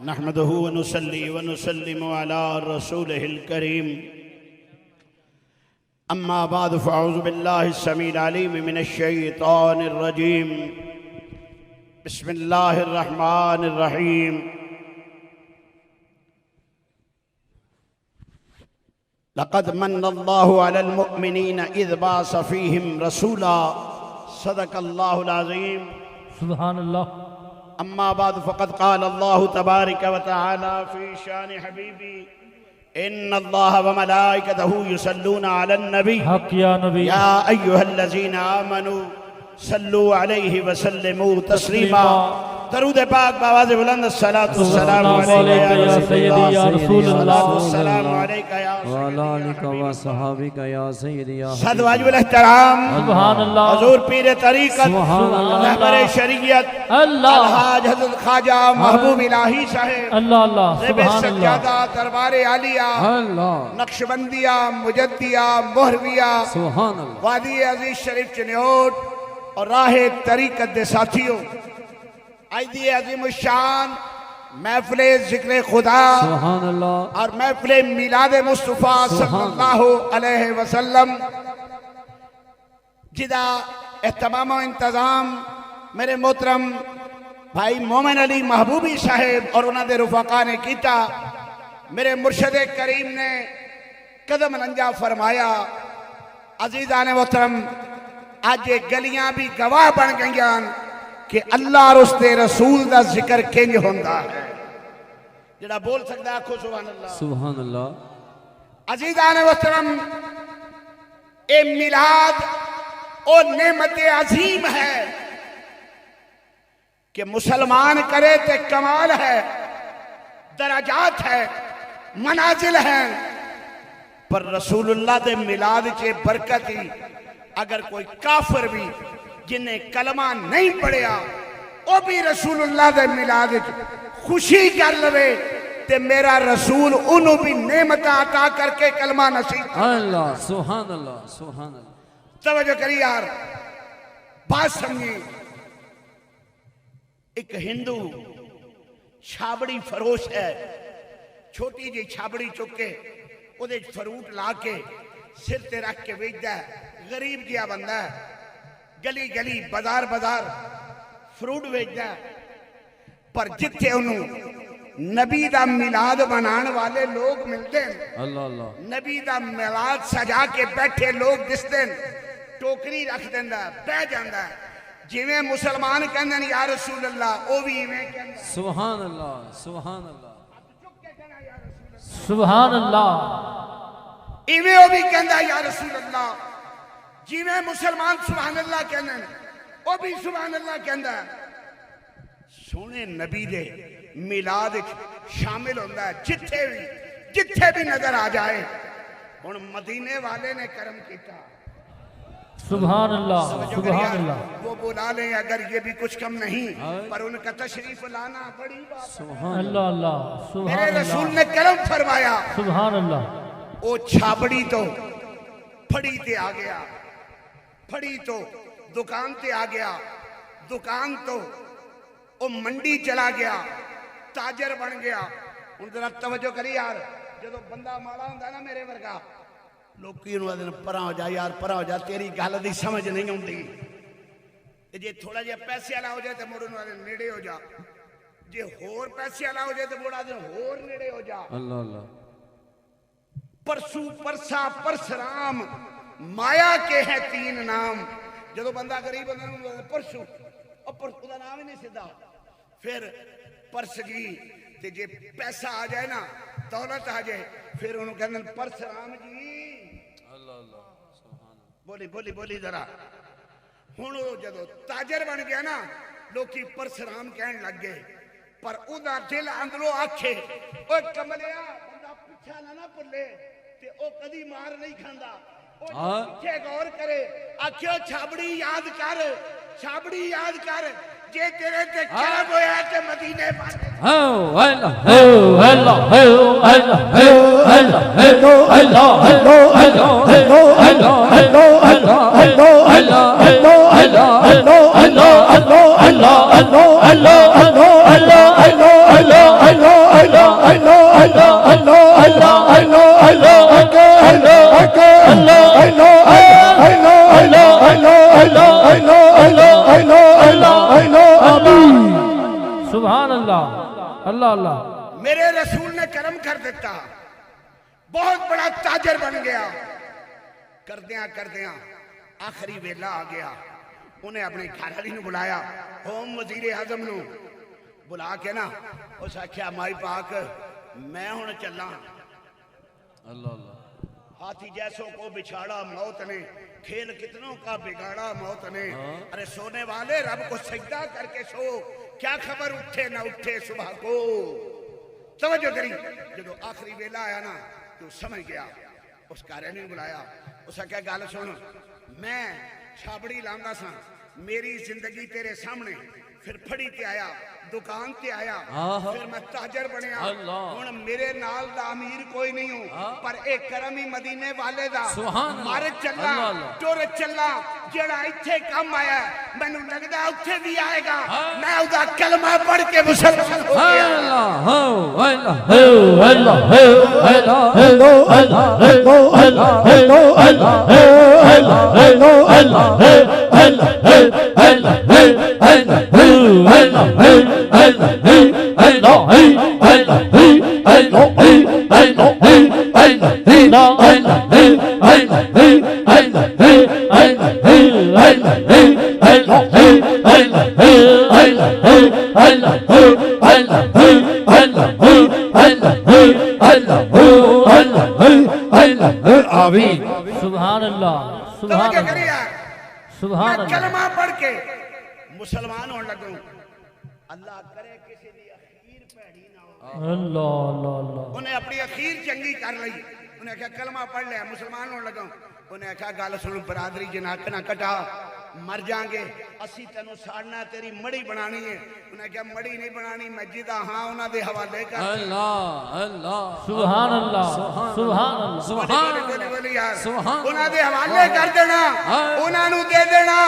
نحمده ونصلي ونسلم على رسوله الكريم أما بعد فأعوذ بالله السميع العليم من الشيطان الرجيم بسم الله الرحمن الرحيم لقد من الله على المؤمنين إذ بعث فيهم رسولا صدق الله العظيم سبحان اللہ. أما بعد فقد قال الله تبارك وتعالى في شان حبيبي إن الله وملائكته يصلون على النبي حق یا نبی. يا أيها الذين آمنوا صلوا عليه وسلموا تسليما. درود پاک باواز بلند الصلاة والسلام علیکہ یا سیدی یا رسول اللہ. السلام علیکہ یا وعلیکہ وصحابکہ یا سیدی یا صد واجب الاحترام سبحان اللہ. حضور پیر طریقت سبحان اللہ. رہبر شریعت اللہ الحاج حضرت خواجہ محبوب الہی صاحب اللہ اللہ زیب سبحان اللہ. سجادہ دربار عالیہ اللہ نقشبندیہ مجدیہ مہرویہ سبحان اللہ. وادی عزیز شریف چنیوٹ اور راہ طریقت دے ساتھیوں عیدی عظیم الشان محفل ذکر خدا سبحان اللہ. اور محفل میلاد مصطفیٰ صلی اللہ علیہ وسلم جدا اہتمام و انتظام میرے محترم بھائی مومن علی محبوبی صاحب اور انہوں نے رفقا نے کیتا. میرے مرشد کریم نے قدم لنجا فرمایا. عزیزان محترم آج یہ گلیاں بھی گواہ بن گئیاں کہ اللہ اور اس دے رسول دا ذکر کنج ہوندہ ہے. جڑا بول سکتا ہے آکھو سبحان اللہ. سبحان اللہ. عزیزان محترم اے میلاد او نعمت عظیم ہے کہ مسلمان کرے تے کمال ہے، درجات ہے، منازل ہیں، پر رسول اللہ دے میلاد چے برکت ہی اگر کوئی کافر بھی جنہیں کلمہ نہیں پڑھیا وہ بھی رسول اللہ دے میلاد خوشی کر لوے تے میرا رسول انہوں بھی نعمت عطا کر کے کلمہ نصیب. اللہ سبحان اللہ. سبحان اللہ. توجہ کری یار، بات سمجھی. ایک ہندو چھابڑی فروش ہے، چھوٹی جی چھابڑی چکے وہ دے فروٹ لا کے سر تے رکھ کے بیچتا ہے. غریب جیا بندہ ہے، گلی گلی بازار بازار فروٹ بیچتا ہے. پر جتھے انہوں نبی دا میلاد بنان والے لوگ ملتے ہیں، اللہ اللہ. نبی دا میلاد سجا کے بیٹھے لوگ دستے ہیں، ٹوکری رکھ دیندہ ہے، بہ جاندہ ہے. جویں مسلمان کہندے ہیں یا رسول اللہ او بھی ایویں کہندے ہیں سبحان اللہ. سبحان اللہ. سبحان اللہ. ایویں او بھی کہندہ ہے یا رسول اللہ. جویں مسلمان سبحان اللہ کہندے ہیں او بھی سبحان اللہ کہندہ ہے. سونے نبی دے میلاد شامل ہوندہ ہے جتھے بھی نظر آ جائے. ان مدینے والے نے کرم کیتا. سبحان اللہ. سبحان اللہ. وہ بلا لیں اگر یہ بھی کچھ کم نہیں، پر ان کا تشریف لانا بڑی بات. سبحان اللہ اللہ. میرے سبحان رسول اللہ. نے کرم فرمایا. سبحان اللہ. وہ چھابڑی تو پھڑی تے آ گیا، پھڑی تو دکان تے آ گیا، دکان تو وہ منڈی چلا گیا، تاجر بن گیا. ان ذرا توجہ کری یار، جدو بندہ ماڑا ہوندہ نا میرے ورگا لوگ کینوں آدھے پرا ہو جا یار، پرا ہو جا، تیری گال دی سمجھ نہیں ہوندی. جے تھوڑا جے پیسے والا ہو جائے تو موڑوں آدھے نیڑے ہو جا، جے ہور پیسے والا ہو جائے تو موڑوں آدھے ہور نیڑے ہو جا. اللہ اللہ. پرسو پرسا پرسرام مایا کے ہیں تین نام. جدو بندہ غریب ہوندہ پرسو، اور پرسو دا نام ہی نہیں سدھا. پھر پرس جی تے جے پیسہ آ جائے نا، دولت آ جائے، پھر انہوں کہنے پرسرام جی. اللہ اللہ. سبحان اللہ. بولی بولی بولی ذرا. ہنو جدو تاجر بن گیا نا لوکی پرسرام کہنے لگ گئے. پر ادھا دل اندروں آکھے اوہ کملیا بندہ پچھا نہ پلے تے او کدی مار نہیں کھاندا. او پیچھے غور کرے آکھیو چھابڑی یاد کر، چھابڑی یاد کر، جے تیرے تے کرم ہویا تے مدینے پانے. اللہ اللہ اللہ سبحان اللہ اللہ اللہ میرے رسول نے کرم کر دیتا بہت بڑا تاجر بن گیا کردیاں آخری ویلا آ گیا انہیں اپنے گھر والی نو بلایا ہوم وزیر اعظم نو بلا کے نا اس آخیا مائی پاک میں ہن چلاں اللہ اللہ ہاتھی جیسوں کو بچھاڑا موت نے کھیل کتنوں کا بگاڑا موت نے ارے سونے والے رب کو سجدہ کر کے سو کیا خبر اٹھے نہ اٹھے صبح کو توجہ کری جب آخری ویلا آیا نا تو سمجھ گیا اس کارے نے بلایا اس کیا گل سن میں چھابڑی لانگا سا میری زندگی تیرے سامنے پھر پھڑی تے آیا دکان تے آیا پھر میں تاجر بنیا ہن میرے نال دا امیر کوئی نہیں ہوں پر ایک کرمی مدینے والے دا مار چلا ٹر چلا جڑا ایتھے کم آیا مینوں لگدا اوتھے بھی آئے گا میں اودا کلمہ پڑھ کے مسلمان ہو گیا اللہ اللہ سبحان اللہ سبحان اللہ سبحان اللہ کلمہ پڑھ کے مسلمان ہونے لگوں اللہ کرے کسی دی اخیر پیڑی نہ ہو اللہ اللہ اللہ انہیں اپنی اخیر چنگی کر لئی انہیں کہا کلمہ پڑھ لیا مسلمان ہونے لگوں انہیں کہا گال سنو برادری جناک نہ کٹا مر جائیں گے اسی تینوں ساڑنا تیری مڑی بنانی ہے انہیں کہا مڑی نہیں بنانی میں جیدہ ہاں انہاں دے حوالے کر اللہ اللہ سبحان اللہ سبحان اللہ سبحان انہاں دے حوالے کر دینا انہاں نو دے دینا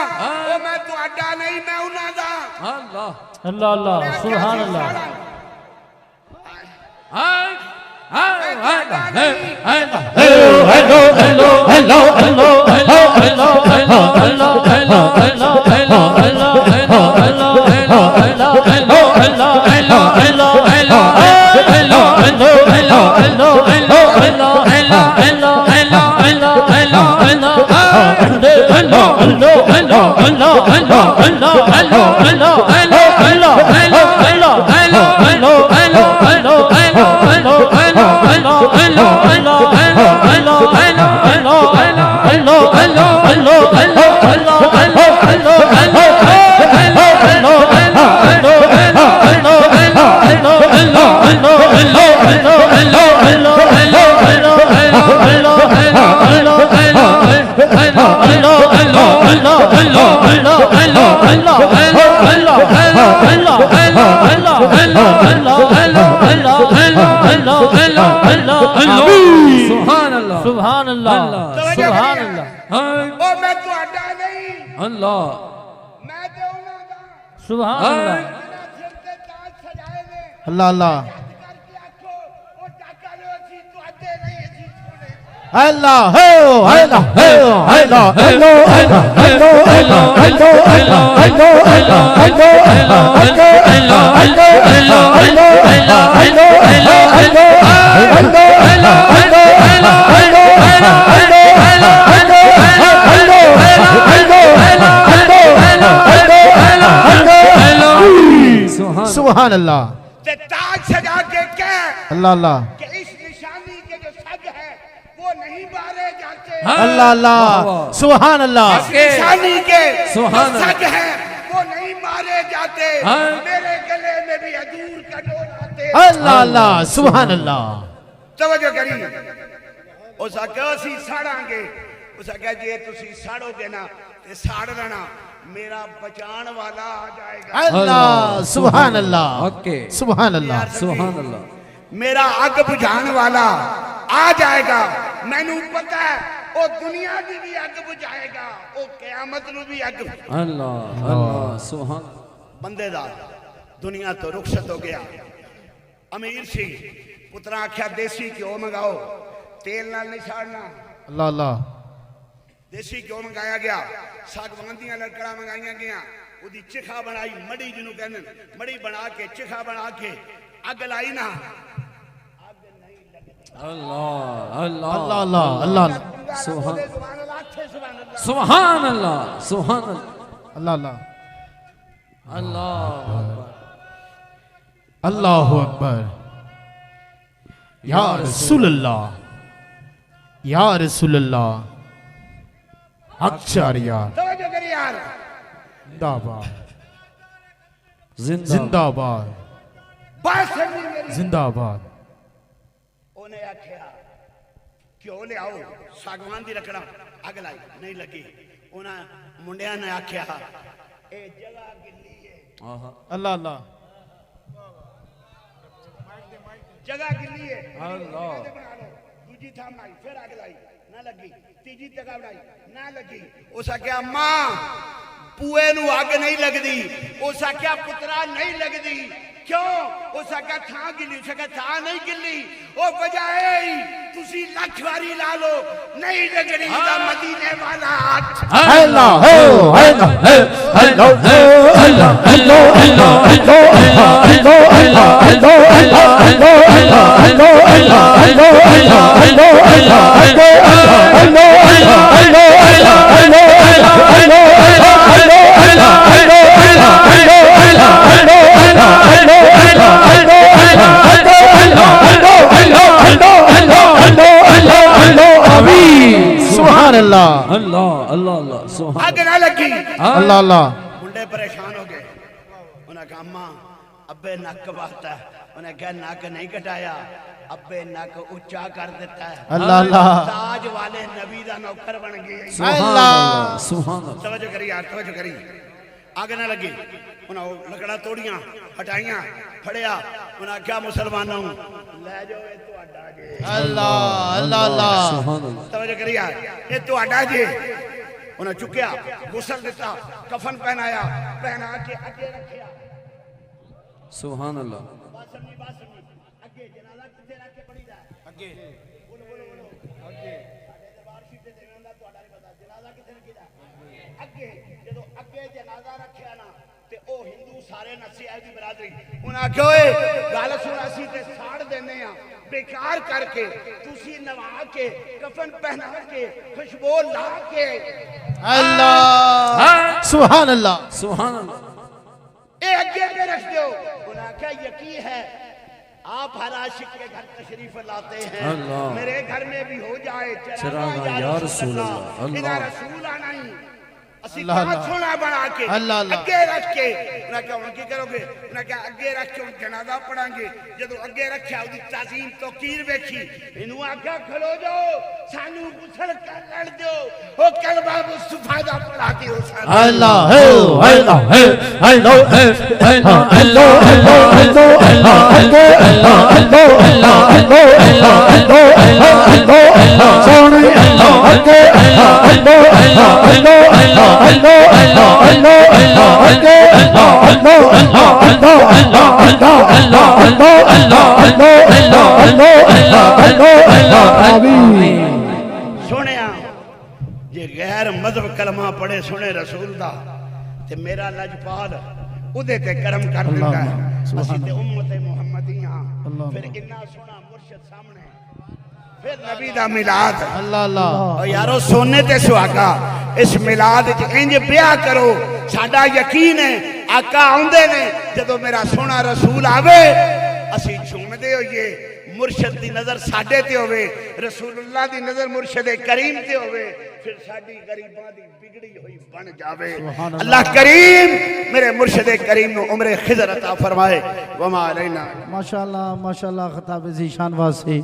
وہ میں تو اڈا نہیں میں انہاں دا اللہ اللہ اللہ سبحان اللہ سبحان اللہ سبحان اللہ سبحان اللہ او میں تو اڈا نہیں اللہ میں تے انہاں دا سبحان اللہ جنہاں سر تے تاج سجائے نے اللہ اللہ کر کے آکھو او ڈاکا لو اسی تو اڈے نہیں اسی سنے اللہ ہو اللہ ہو اللہ اللہ اللہ سبحان اللہ تے تاج سجا کے کہہ اللہ اللہ کہ اس نشانی کے جو سگ ہے وہ نہیں مارے جاتے اللہ اللہ سبحان اللہ نشانی کے سبحان اللہ سگ ہے وہ نہیں مارے جاتے میرے گلے میں بھی حضور کا ڈور آتے اللہ اللہ سبحان اللہ توجہ کری اس آکھا اسی ساڑاں گے اس آکھا جی تسی ساڑو گے نا تے ساڑ لینا میرا بچان والا آ جائے گا اللہ سبحان اللہ اوکے سبحان اللہ سبحان اللہ میرا آگ بجھان والا آ جائے گا میں نو پتا ہے او دنیا دی بھی آگ بجھائے گا او قیامت نو بھی آگ اللہ اللہ سبحان بندے دا دنیا تو رخصت ہو گیا امیر سی پترا آخیا دیسی گھیو منگاؤ تیل نال نہیں ساڑنا اللہ اللہ دیسی گھیو منگایا گیا ساگوان دیاں لکڑاں منگائیاں گیا وہ دی چکھا بنائی مڑی جنوں کہندے مڑی بنا کے چکھا بنا کے اگ لائی نا اللہ اللہ اللہ اللہ اللہ سبحان سبحان اللہ سبحان اللہ اللہ اللہ اللہ اللہ اکبر یا رسول اللہ یا رسول اللہ اکثر یار توجہ کری یار زندہ باد زندہ زندہ باد بات سمجھی میری زندہ باد انہیں آکھیا کیوں لے آؤ ساگوان دی لکڑا اگ لائی نہیں لگی انہاں منڈیاں نے آکھیا اے جگہ گلی ہے اللہ اللہ جگہ گلی ہے اللہ دوجی تھام لائی پھر اگ لائی نہ لگی تیجی جگہ بنائی نہ لگی اس آکھیا ماں پوئے نو اگ نہیں لگ دی اس آکھیا پترا نہیں لگ دی کیوں اس آکھیا تھا گلی اس آکھیا تھا نہیں گلی او بجائے تسی لکھ واری لالو نہیں لگنی دا مدینے والا ہاتھ اللہ اللہ سبحان اللہ اللہ اللہ اللہ سبحان آگ نہ لگی اللہ اللہ منڈے پریشان ہو گئے انہاں کہا اماں ابے نک بہتا ہے انہیں کہا نک نہیں کٹایا ابے نک اچھا کر دیتا ہے اللہ اللہ تاج والے نبی دا نوکر بن گئے اللہ سبحان اللہ توجہ کری یار توجہ کری آگ نہ لگی انہاں لکڑا توڑیاں ہٹائیاں پھڑیا انہاں کیا مسلمانوں لے جاؤ اے تہاڈا جے اللہ اللہ اللہ سبحان اللہ توجہ کری یار اے تہاڈا جے انہاں چکیا غسل دیتا کفن پہنایا پہنا کے اگے رکھیا سبحان اللہ بات سمجھی اگے جنازہ کتے رکھ کے پڑی جائے اگے بولو بولو بولو اگے ساڈے دربار شریف تے دیویں دا تہاڈا نہیں پتہ جنازہ کتے رکھی جائے اگے جدوں اگے جنازہ رکھیا نا تے او ہندو سارے نسے آئے دی برادری انہاں آکھیا اوئے گل سن اسی تے ساڑ دینے ہاں بیکار کر کے تسی نوا کے کفن پہنا کے خوشبو لا کے اللہ سبحان اللہ سبحان اللہ اے اگے پہ رکھ دو انہاں کہا یقین ہے آپ ہر عاشق کے گھر تشریف لاتے ہیں اللہ میرے گھر میں بھی ہو جائے چراغا یا رسول اللہ ادھر اللہ رسول آنا ہی اسی اللہ کہاں اللہ سونا بنا کے اللہ اللہ اگے رکھ کے انہاں کہا انہاں کی کرو گے انہاں کہا اگے رکھ کے جنازہ پڑھیں گے جدو اگے رکھیا دی تعظیم توقیر ویکھی انہوں آکھا کھلو جاؤ سانو غسل کر لڑ دو او کلمہ مصطفیٰ دا پڑھا کے ہو سانو اللہ اللہ اللہ سونے جے غیر مذہب کلمہ پڑھے سنے رسول دا تے میرا لجپال ادھے تے کرم کر دیتا ہے اسی تے امت محمدیاں پھر انہا سونا مرشد سامنے پھر نبی دا ملاد اللہ اللہ اور یارو سونے تے سواگا اس ملاد انج بیاہ کرو ساڈا یقین ہے آقا آندے نے جدو میرا سونا رسول آوے اسی جھوم دے ہوئے مرشد دی نظر ساڈے تے ہوئے رسول اللہ دی نظر مرشد کریم تے ہوئے پھر ساڈی غریباں دی بگڑی ہوئی بن جاوے اللہ کریم میرے مرشد کریم نو عمر خضر عطا فرمائے وما علینا ماشاءاللہ خطاب ذیشان واسے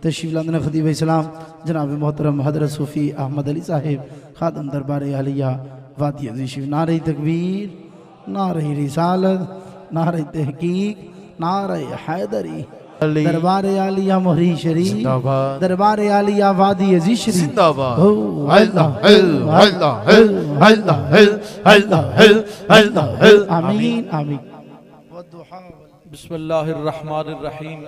تشریف لاندن خطیب اسلام جناب محترم حضرت صوفی احمد علی صاحب خادم دربار عالیہ وادی عزیشی نعرہ تکبیر نعرہ رسالت نعرہ تحقیق نعرہ حیدری دربار عالیہ مہری شریف دربار عالیہ وادی عزیز شریف زندہ باد اللہ اللہ اللہ اللہ اللہ آمین آمین بسم اللہ الرحمن الرحیم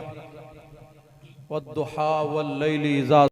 والضحى واللیل اذا